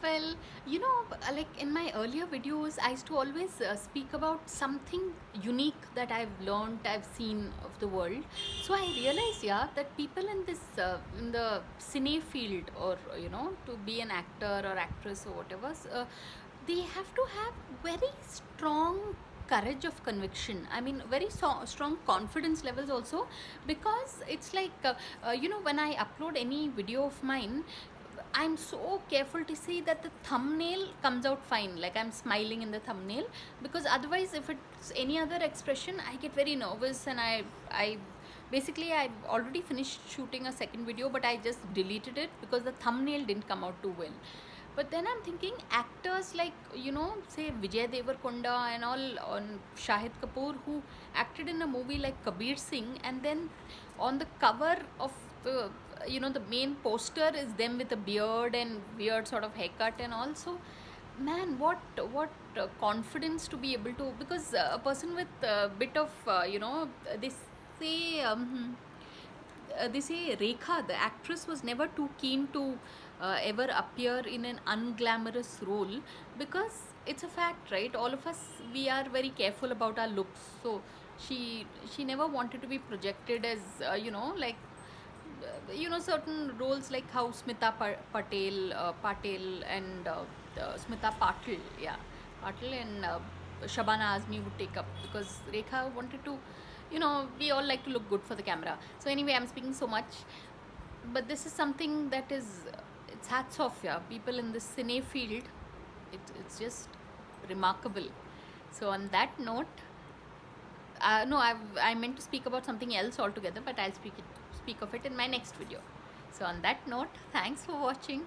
Well, like in my earlier videos, I used to always speak about something unique that I've learned, I've seen of the world. So I realized, yeah, that people in this, in the cine field, or to be an actor or actress or whatever, they have to have very strong courage of conviction. I mean, very strong confidence levels also, because it's like, when I upload any video of mine, I'm so careful to see that the thumbnail comes out fine, like I'm smiling in the thumbnail, because otherwise, if it's any other expression, I get very nervous, and I basically I've already finished shooting a second video, but I just deleted it because the thumbnail didn't come out too well. But then I'm thinking actors like, say Vijay Devarkonda and all, on Shahid Kapoor, who acted in a movie like Kabir Singh, and then on the cover of the, the main poster is them with a beard and weird sort of haircut and all. So, man, what confidence to be able to, because a person with a bit of, they say. They say Rekha, the actress, was never too keen to ever appear in an unglamorous role, because it's a fact, right? All of us, we are very careful about our looks. So she never wanted to be projected as, certain roles, like how Smita Patel and Smita Patil, yeah, Patil and Shabana Azmi would take up, because Rekha wanted to, we all like to look good for the camera. So anyway, I'm speaking so much, but this is something that is, it's hats off, yeah. People in the cine field, it's just remarkable. So on that note, no, I meant to speak about something else altogether, but I'll speak of it in my next video. So on that note, thanks for watching.